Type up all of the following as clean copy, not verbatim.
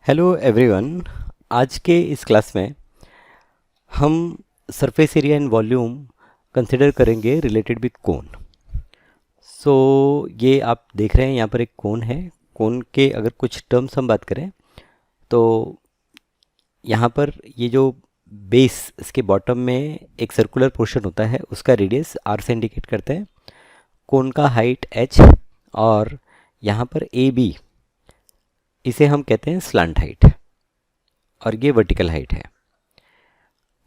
Hello everyone. आज के इस क्लास में हम surface area and volume consider करेंगे रिलेटेड विथ कोन। सो ये आप देख रहे हैं यहाँ पर एक कोन है। कोन के अगर कुछ टर्म्स हम बात करें तो यहाँ पर ये जो बेस इसके बॉटम में एक सर्कुलर पोर्शन होता है उसका रेडियस आर से इंडिकेट करते हैं, कोन का हाइट एच, और यहाँ पर ए बी इसे हम कहते हैं स्लांट हाइट और ये वर्टिकल हाइट है।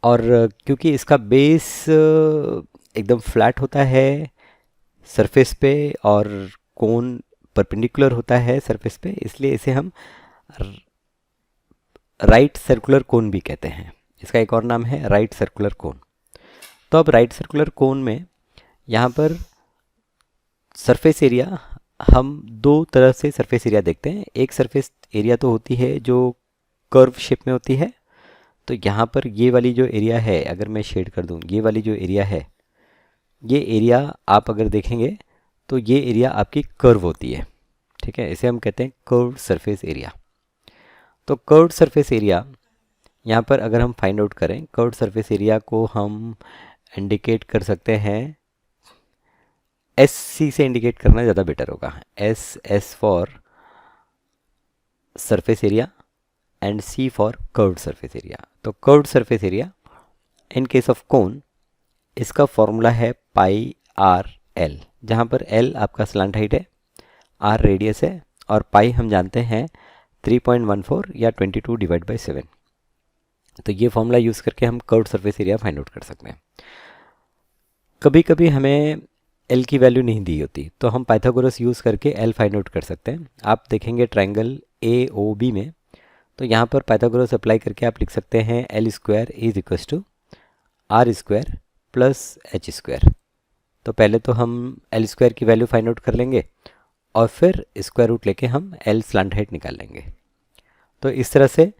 और क्योंकि इसका बेस एकदम फ्लैट होता है सरफेस पे और कोन परपेंडिकुलर होता है सरफेस पे, इसलिए इसे हम राइट सर्कुलर कोन भी कहते हैं। इसका एक और नाम है राइट सर्कुलर कोन। तो अब राइट सर्कुलर कोन में यहाँ पर सरफेस एरिया हम दो तरह से सरफेस एरिया देखते हैं। एक सरफेस एरिया तो होती है जो कर्व शेप में होती है। तो यहाँ पर ये वाली जो एरिया है, अगर मैं शेड कर दूँ, ये वाली जो एरिया है, ये एरिया आप अगर देखेंगे तो ये एरिया आपकी कर्व होती है। ठीक है, इसे हम कहते हैं कर्व्ड सरफेस एरिया। तो कर्व्ड सरफेस एरिया यहाँ पर अगर हम फाइंड आउट करें, कर्व्ड सरफेस एरिया को हम इंडिकेट कर सकते हैं एस सी से। इंडिकेट करना ज़्यादा बेटर होगा। S for surface area and C for curved surface area. तो curved surface area in case of cone, इसका फॉर्मूला है पाई आर एल, जहाँ पर एल आपका स्लांट हाइट है, आर रेडियस है और पाई हम जानते हैं 3.14 या 22/7। तो ये फॉर्मूला यूज़ करके हम curved surface area find out कर सकते हैं। कभी कभी हमें एल की वैल्यू नहीं दी होती तो हम पाइथागोरस यूज़ करके एल फाइंड आउट कर सकते हैं। आप देखेंगे ट्रायंगल ए ओ बी में, तो यहाँ पर पाइथागोरस अप्लाई करके आप लिख सकते हैं L square is equals to R square plus H square. तो पहले तो हम एल स्क्वायर की वैल्यू फाइंड आउट कर लेंगे और फिर स्क्वायर रूट लेके हम एल स्लांट हाइट निकाल लेंगे। तो इस तरह से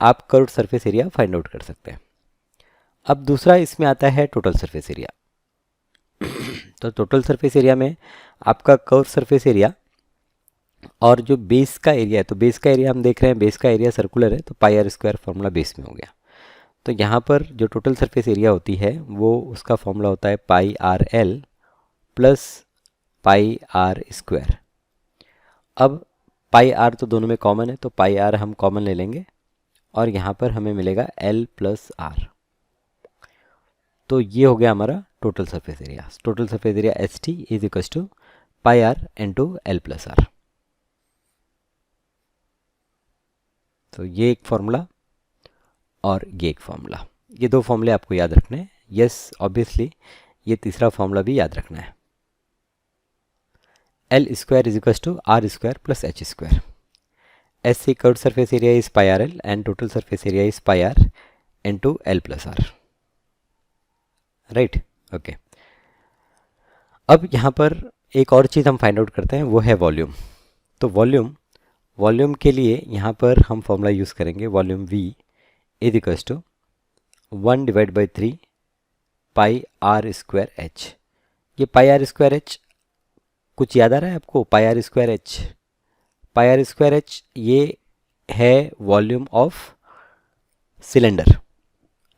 आप curved surface area find out कर सकते हैं। अब दूसरा इसमें आता है टोटल सरफेस एरिया। तो टोटल सरफेस एरिया में आपका कर्व सरफेस एरिया और जो बेस का एरिया है, तो बेस का एरिया हम देख रहे हैं, बेस का एरिया सर्कुलर है तो pi are square formula base में हो गया। तो यहाँ पर जो टोटल सरफेस एरिया होती है वो उसका फॉर्मूला होता है pi are l plus pi are square. अब पाई आर तो दोनों में कॉमन है तो पाई आर हम कॉमन ले लेंगे और यहाँ पर हमें मिलेगा एल प्लस आर। तो ये हो गया हमारा total surface area. Total surface area S T is equals to pi are into L plus R. तो ये एक फॉर्मूला और ये एक फार्मूला, ये दो फॉर्मूले आपको याद रखने हैं। यस, ऑब्वियसली ये तीसरा फार्मूला भी याद रखना है। L square is equals to R square plus H square. S C curved surface area is pi are L and total surface area is pi are into L plus R. Right, okay. अब यहाँ पर एक और चीज़ हम find out करते हैं, वो है वॉल्यूम। तो वॉल्यूम के लिए यहाँ पर हम फॉर्मूला यूज़ करेंगे, volume V is equals to 1/3 pi are square H. ये पाई आर स्क्वायर एच कुछ याद आ रहा है आपको? Pi are square h, pi are square H ये है वॉल्यूम ऑफ सिलेंडर।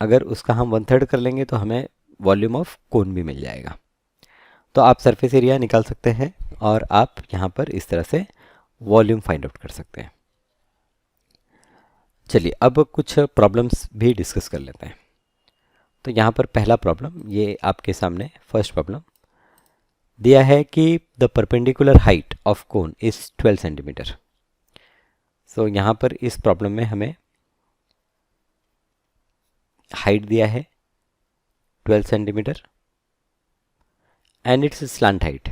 अगर उसका हम 1/3 कर लेंगे तो हमें वॉल्यूम ऑफ कोन भी मिल जाएगा। तो आप सरफेस एरिया निकाल सकते हैं और आप यहाँ पर इस तरह से वॉल्यूम फाइंड आउट कर सकते हैं। चलिए अब कुछ प्रॉब्लम्स भी डिस्कस कर लेते हैं। तो यहाँ पर पहला प्रॉब्लम, ये आपके सामने फर्स्ट प्रॉब्लम दिया है कि the perpendicular height of cone is 12 centimetre. So यहाँ पर इस प्रॉब्लम में हमें हाइट दिया है 12 centimetre and it's slant height.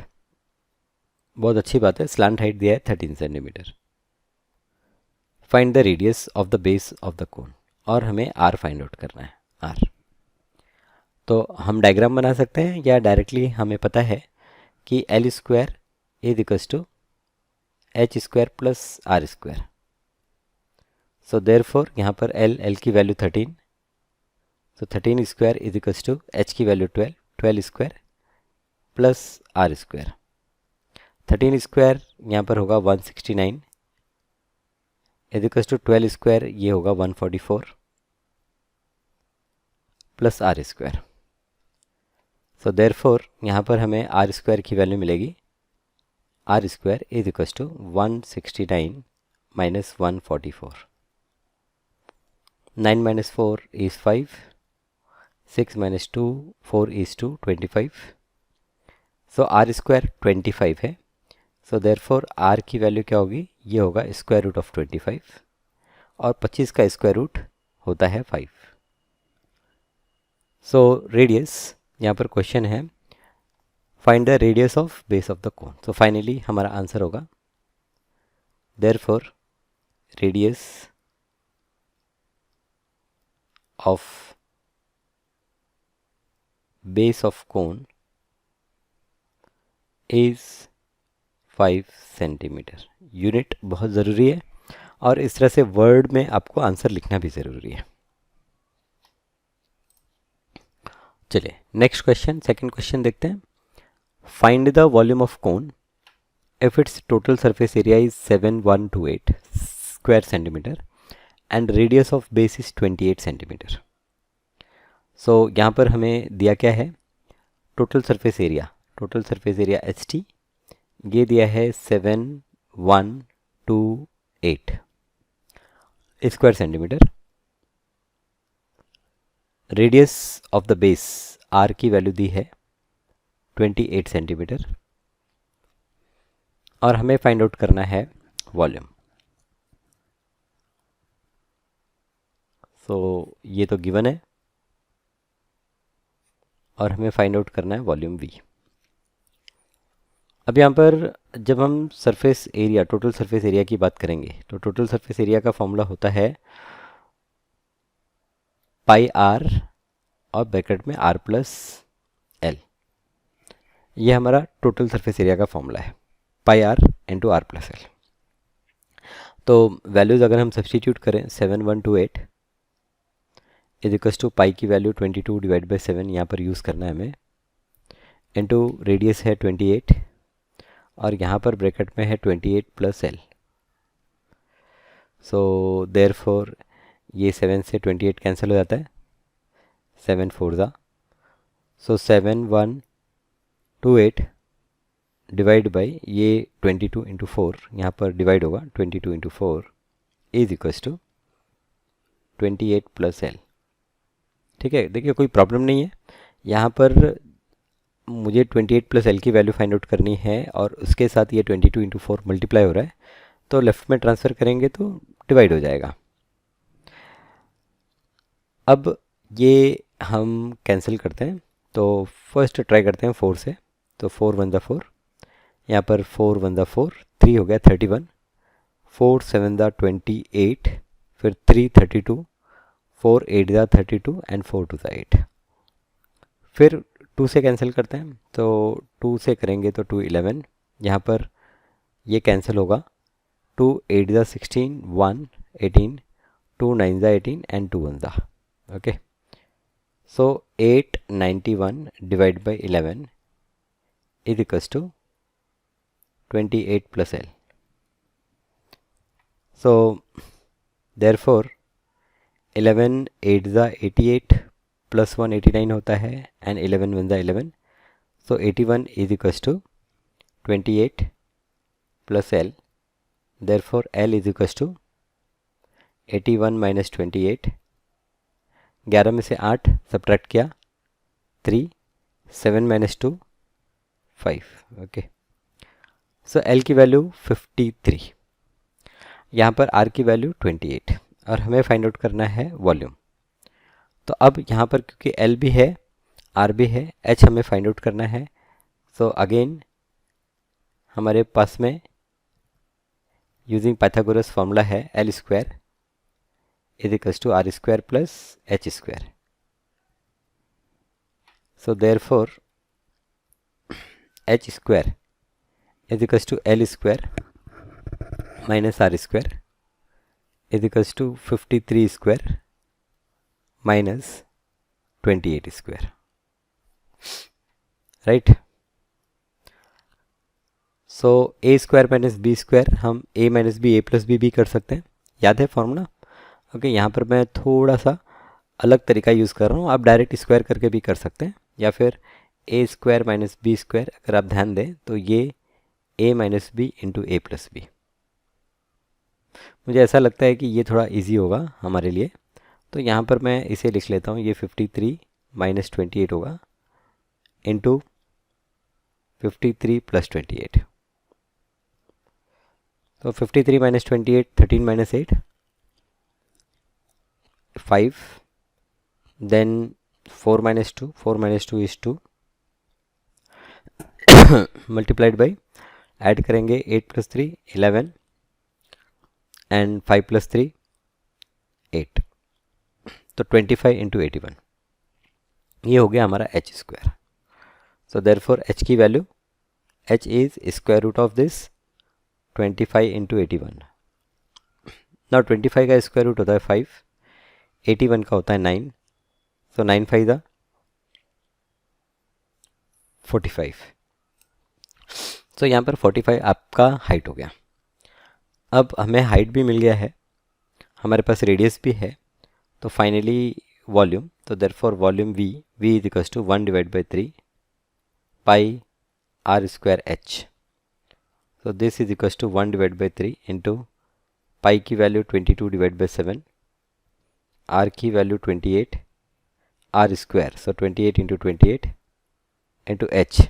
बहुत अच्छी बात है, स्लांट हाइट दिया है 13 centimetre. Find the radius of the base of the कोन, और हमें आर फाइंड आउट करना है, आर। तो हम डायग्राम बना सकते हैं या डायरेक्टली हमें पता है कि l square is equals to h square plus are square. So therefore यहाँ पर एल की वैल्यू 13, तो 13 square is equals to h की value 12 square plus are square. 13 square यहाँ पर होगा 169 इज इक्वल टू 12 स्क्वायर, ये होगा 144 plus are square. So therefore यहाँ पर हमें आर स्क्वायर की वैल्यू मिलेगी, R square is equal to 169 minus 144। 9 minus 4 is 5, 6 minus 2 4 is two 25। So R square 25 है। सो देयरफॉर आर की वैल्यू क्या होगी, ये होगा स्क्वायर रूट ऑफ 25, और 25 का स्क्वायर रूट होता है 5। सो रेडियस, यहाँ पर क्वेश्चन है find the radius of base of the cone. So finally हमारा आंसर होगा therefore radius of base of cone is 5 centimetre. Unit बहुत ज़रूरी है, और इस तरह से वर्ड में आपको आंसर लिखना भी ज़रूरी है। चलिए नेक्स्ट क्वेश्चन, सेकंड क्वेश्चन देखते हैं। Find the volume of cone if it's total surface area is 7128 square centimetre and radius of base is 28 centimetre. So यहाँ पर हमें दिया क्या है, total surface area h t, ये दिया है 7128 square centimetre. Radius of the base r की वैल्यू दी है 28 सेंटीमीटर, और हमें फाइंड आउट करना है वॉल्यूम। सो ये तो गिवन है, और हमें फाइंड आउट करना है वॉल्यूम वी। अब यहाँ पर जब हम surface area, total surface area की बात करेंगे, तो टोटल सरफेस एरिया का फॉर्मूला होता है पाई आर और ब्रैकेट में आर प्लस एल। ये हमारा टोटल सरफेस एरिया का फॉर्मूला है, pi are into r plus l. तो वैल्यूज़ अगर हम सब्सटीट्यूट करें, 7128 इज इक्वल्स टू पाई की वैल्यू 22 डिवाइड बाई 7 यहाँ पर यूज़ करना है हमें, इंटू रेडियस है 28, और यहाँ पर ब्रैकेट में है 28 प्लस एल। सो देयरफॉर ये 7 से 28 कैंसिल हो जाता है, 7 4 ज़ा, सो 7128 डिवाइड बाई ये 22 इंटू 4, यहाँ पर डिवाइड होगा 22 into 4 is equals to 28 plus L. ठीक है, देखिए कोई प्रॉब्लम नहीं है, यहाँ पर मुझे 28 प्लस एल की वैल्यू फाइंड आउट करनी है, और उसके साथ ये 22 इंटू 4 मल्टीप्लाई हो रहा है, तो लेफ्ट में ट्रांसफ़र करेंगे तो डिवाइड हो जाएगा। अब ये हम कैंसिल करते हैं, तो फर्स्ट ट्राई करते हैं 4 से, तो 4 1 ज़ा 4, यहाँ पर 4 1 ज़ा 4, 3 हो गया 31, 4 7 ज़ा 28, फिर 3 32, 4 8 ज़ा 32 एंड 4 2 ज़ा 8। फिर 2 से कैंसिल करते हैं, तो 2 से करेंगे तो 2 11, यहाँ पर ये कैंसिल होगा, 2 8 ज़ा 16, 1 18, 2 9 ज़ा 18 एंड 2 1 ज़ा, okay. So 891 divide by 11 is equals to 28 plus L. So therefore 11 8 ज़ा 88 प्लस 1 89 होता है, एंड 11 1 ज़ा 11, so 81 is equals to 28 plus L. Therefore L is equals to 81 minus 28, 11 में से 8 सब्ट्रैक्ट किया 3, 7 माइनस 2 5, ओके। सो एल की value 53, यहाँ पर आर की वैल्यू 28, और हमें फाइंड आउट करना है वॉल्यूम। तो अब यहाँ पर क्योंकि एल भी है, आर भी है, एच हमें फाइंड आउट करना है। सो अगेन हमारे पास में यूजिंग पाइथागोरस फार्मूला है L square is equals to R square plus H square. So therefore H square is equals to L square minus R square is equals to 53 square minus 28 square, right. So A square minus B square, हम A minus B A plus B भी कर सकते हैं, याद है formula? Okay, यहाँ पर मैं थोड़ा सा अलग तरीका यूज़ कर रहा हूँ, आप डायरेक्ट स्क्वायर करके भी कर सकते हैं, या फिर ए स्क्वायर माइनस बी स्क्वायर। अगर आप ध्यान दें तो ये ए माइनस बी इंटू ए प्लस बी, मुझे ऐसा लगता है कि ये थोड़ा इजी होगा हमारे लिए। तो यहाँ पर मैं इसे लिख लेता हूँ, ये 53 माइनस 28 होगा इंटू 53 प्लस 28। तो 53 minus 28, 13 minus 8, 5, then 4 minus 2, 4 minus 2 is 2, multiplied by, add करेंगे 8 प्लस 3 11 एंड 5 प्लस 3 8, तो 25 इंटू 81, ये हो गया हमारा h square. So therefore h की value, h is square root of this 25 into 81। Now 25 का स्क्वायर रूट होता है 5, 81 का होता है 9, सो 9 5 दा 45। सो यहाँ पर 45 आपका हाइट हो गया। अब हमें हाइट भी मिल गया है, हमारे पास रेडियस भी है, तो फाइनली वॉल्यूम, तो therefore volume v is equals to 1 divide by 3 pi are square h. So this is equals to 1 divide by 3 into pi की वैल्यू 22 डिवाइड बाई 7, आर की value 28, r square, so 28 into 28 into h,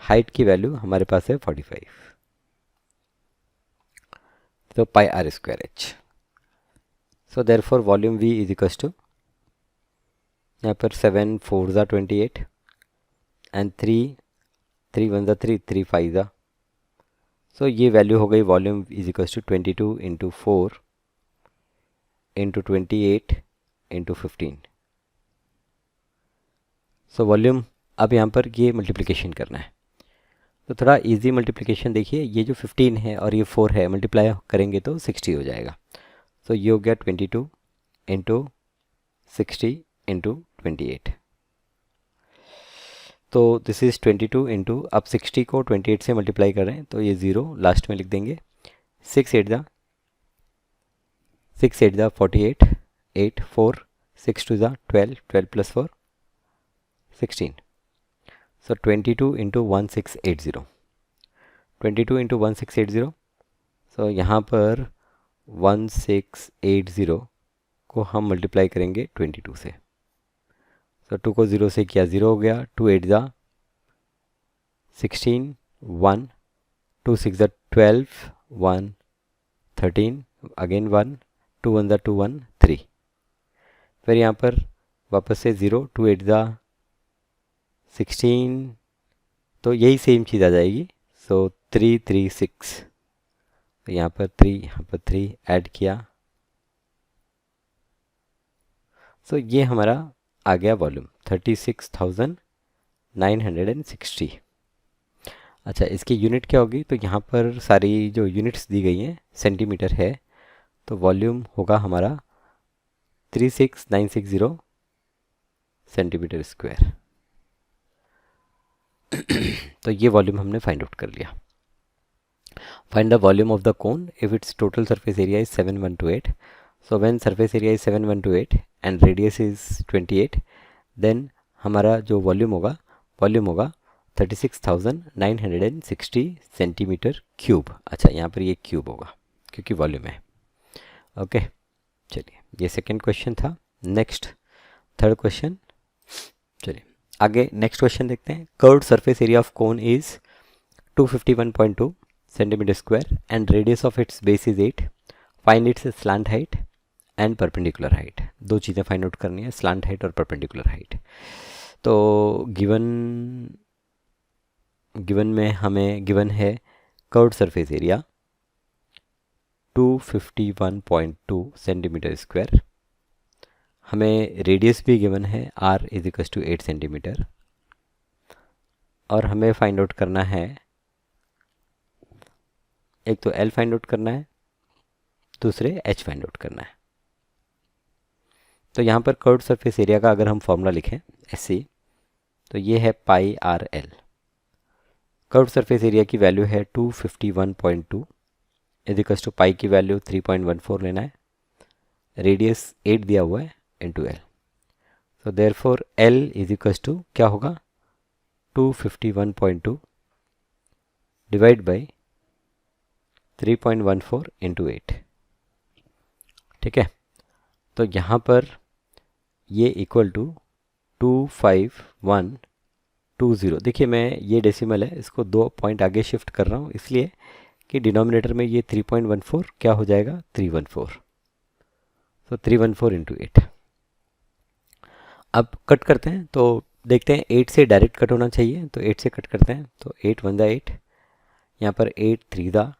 height की value हमारे पास है 45, तो pi are square h. So therefore volume v is equals to, यहाँ पर 7 4 ज़ा 28 एंड 3 1 ज़ा 3 3 5 ज़ा, सो ये वैल्यू हो गई volume is equals to 22 into 4 into 28 into 15। So volume, अब यहाँ पर ये मल्टीप्लिकेशन करना है, तो थोड़ा इजी मल्टीप्लिकेशन देखिए, ये जो 15 है और ये 4 है, मल्टीप्लाई करेंगे तो 60 हो जाएगा। सो ये हो गया 22 इंटू 60 इंटू 28, तो दिस इज़ 22 इंटू, अब 60 को 28 से मल्टीप्लाई कर रहे हैं तो ये 0 लास्ट में लिख देंगे, 6 8 ज़ा 48, 8 4 6 2 ज़ा 12, 12 प्लस 4 16, सो 22 इंटू 1680, 22 इंटू 1680, सो यहाँ पर 1680 को हम मल्टीप्लाई करेंगे 22 से, सो 2 को 0 से किया 0 हो गया, 2 8 ज़ा 16 1, 2 6 ज़ा 12 1 13 अगेन 1, 2 1 ज़ा 2 1 3, फिर यहाँ पर वापस से 0, 2 8 ज़ा 16, तो यही सेम चीज़ आ जाएगी, सो 3 3 6, तो यहाँ पर 3 यहाँ पर 3 ऐड किया, सो ये हमारा आ गया वॉल्यूम 36,960। अच्छा, इसकी यूनिट क्या होगी? तो यहाँ पर सारी जो यूनिट्स दी गई हैं सेंटीमीटर है, तो वॉल्यूम होगा हमारा 36960 सेंटीमीटर स्क्वायर। तो ये वॉल्यूम हमने फाइंड आउट कर लिया। Find the volume of the cone if it's total surface area is 7128। So when surface area is 7128 and radius is 28, then हमारा जो वॉल्यूम होगा 36,960 सेंटीमीटर क्यूब। अच्छा, यहाँ पर ये क्यूब होगा क्योंकि वॉल्यूम है। ओके, चलिए, ये सेकंड क्वेश्चन था। नेक्स्ट थर्ड क्वेश्चन, चलिए आगे नेक्स्ट क्वेश्चन देखते हैं। Curved surface area of cone is 251.2 centimetre square and radius of its base is 8। Find its slant height and perpendicular height. दो चीज़ें फाइंड आउट करनी है, स्लांट हाइट और परपेंडिकुलर हाइट। तो गिवन में हमें गिवन है curved surface area 251.2 centimetre square, हमें रेडियस भी गिवन है r is equal to 8 centimetre, और हमें फाइंड आउट करना है, एक तो l फाइंड आउट करना है, दूसरे h फाइंड आउट करना है। तो यहाँ पर कर्व्ड सरफेस एरिया का अगर हम फॉर्मूला लिखें SC, तो ये है pi are l. Curved surface area की वैल्यू है 251.2 इज इक्वल टू पाई की वैल्यू 3.14 लेना है, रेडियस 8 दिया हुआ है into L. So therefore L is equals to क्या होगा 251.2 डिवाइड बाई 3.14 इंटू 8। ठीक है, तो यहाँ पर ये इक्वल टू 25120। देखिए मैं ये डेसिमल है इसको 2 पॉइंट आगे शिफ्ट कर रहा हूँ इसलिए कि डिनोमिनेटर में ये 3.14 क्या हो जाएगा 314। तो 314 इंटू 8। अब कट करते हैं तो देखते हैं 8 से डायरेक्ट कट होना चाहिए, तो 8 से कट करते हैं। तो 8 वन दा 8, यहाँ पर 8 3 दा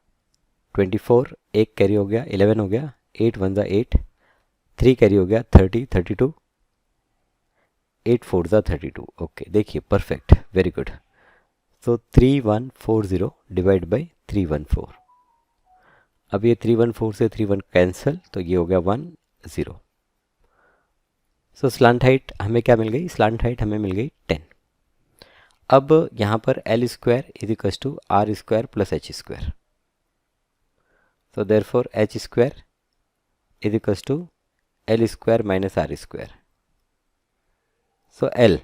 24, एक कैरी हो गया 11 हो गया, 8 वन दा 8, 3 कैरी हो गया 30 32, 8 4 दा 32। ओके देखिए परफेक्ट, वेरी गुड। तो 3140 डिवाइड बाई 314। अब ये 314 से 31 कैंसिल, तो ये हो गया 10। सो स्लांट हाइट हमें क्या मिल गई, स्लांट हाइट हमें मिल गई 10। अब यहाँ पर L square is equal to R square plus H square. So therefore H square is equal to L square minus R square. So L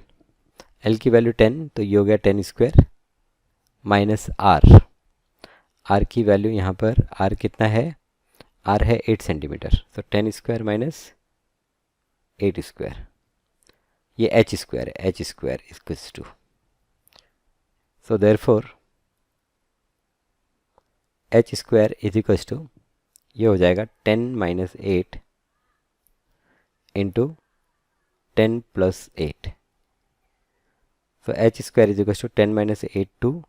की वैल्यू 10, तो ये हो गया 10 स्क्वायर माइनस आर की वैल्यू यहाँ पर आर कितना है, आर है 8 centimetre. So 10 square minus 8 square, ये एच स्क्वायर है, H square equals to, so therefore H square is equals to ये हो जाएगा 10 minus 8 into 10 plus 8। So H square is equals to 10 minus 8 2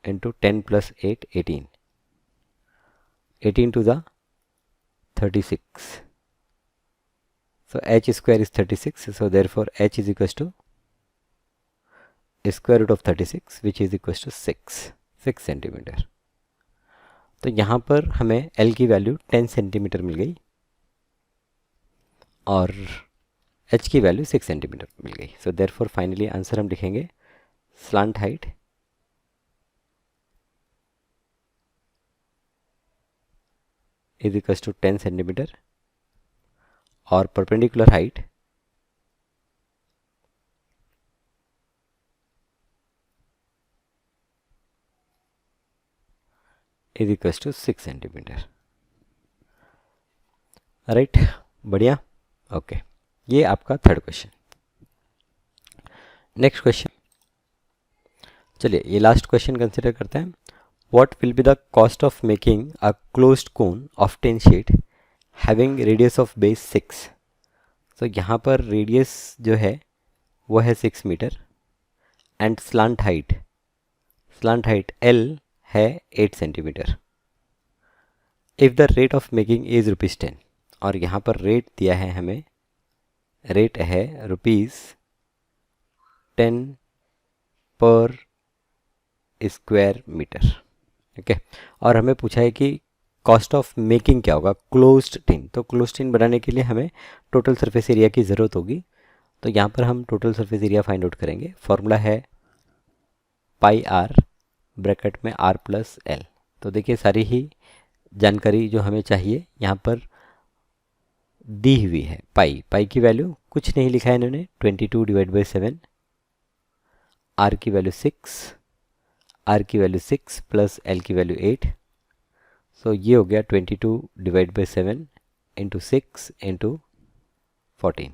into 10 plus 8 18, 18 two the 36। So h square is 36. So therefore h is equals to square root of 36 which is equals to 6 centimetre. तो यहाँ पर हमें L की value 10 centimetre मिल गई और H की value 6 centimetre मिल गई। So therefore finally answer हम लिखेंगे slant height is equals to 10 centimetre और perpendicular height is equals to 6 centimetre. Right, बढ़िया। ओके, ये आपका थर्ड क्वेश्चन। नेक्स्ट क्वेश्चन, चलिए ये लास्ट क्वेश्चन कंसिडर करते हैं। What will be the cost of making a closed cone of 10 sheet having radius of base 6। तो यहाँ पर रेडियस जो है वो है 6 metre and slant height L है 8 centimetre. If the rate of making is ₹10, और यहाँ पर रेट दिया है हमें, रेट है ₹10 पर स्क्वायर मीटर। ओके, और हमें पूछा है कि कॉस्ट ऑफ मेकिंग क्या होगा क्लोज्ड टिन। तो क्लोज्ड टिन बनाने के लिए हमें टोटल सरफेस एरिया की ज़रूरत होगी। तो यहाँ पर हम total surface area find out करेंगे। फॉर्मूला है पाई आर ब्रैकेट में आर प्लस एल। तो देखिए सारी ही जानकारी जो हमें चाहिए यहाँ पर दी हुई है। पाई की वैल्यू कुछ नहीं लिखा है इन्होंने, 22 डिवाइड बाई 7, आर की वैल्यू 6 प्लस एल की वैल्यू 8। सो ये हो गया 22 डिवाइड बाई 7 इंटू 6 इंटू 14।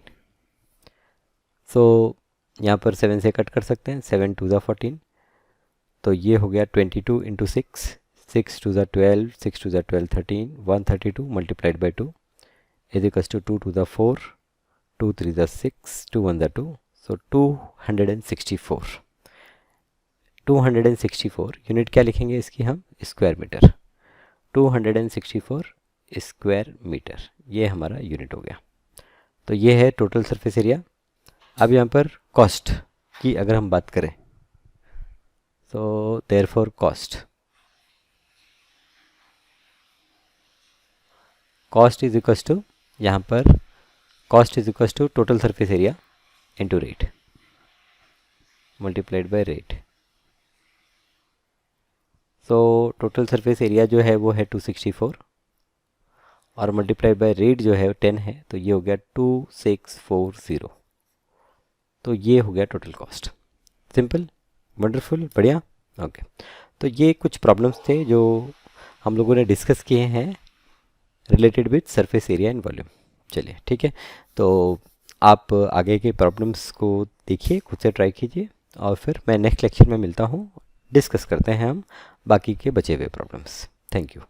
सो यहाँ पर 7 से कट कर सकते हैं, 7 टू ज़ा 14, तो ये हो गया 22 इंटू 6 टू ज़ा 12, 6 टू ज़ा 12 13, 132 multiplied by 2 is equals to 2 two ज़ा 4, 2 3 ज़ा 6, 2 1 ज़ा 2, सो 264 यूनिट क्या लिखेंगे इसकी हम, स्क्वायर मीटर। 264 स्क्वायर मीटर, ये हमारा यूनिट हो गया। तो ये है टोटल सरफेस एरिया। अब यहाँ पर कॉस्ट की अगर हम बात करें तो therefore cost is equals to, यहाँ पर cost is equals to total surface area into rate multiplied by rate. So total surface area जो है वो है 264 और मल्टीप्लाई बाय रेट जो है 10 है, तो ये हो गया 2640। तो ये हो गया टोटल कॉस्ट। सिंपल, वंडरफुल, बढ़िया। ओके, तो ये कुछ प्रॉब्लम्स थे जो हम लोगों ने डिस्कस किए हैं related with surface area and volume. चलिए ठीक है, तो आप आगे के प्रॉब्लम्स को देखिए, खुद से ट्राई कीजिए, और फिर मैं नेक्स्ट लेक्चर में मिलता हूँ, डिस्कस करते हैं हम बाकी के बचे हुए प्रॉब्लम्स। Thank you.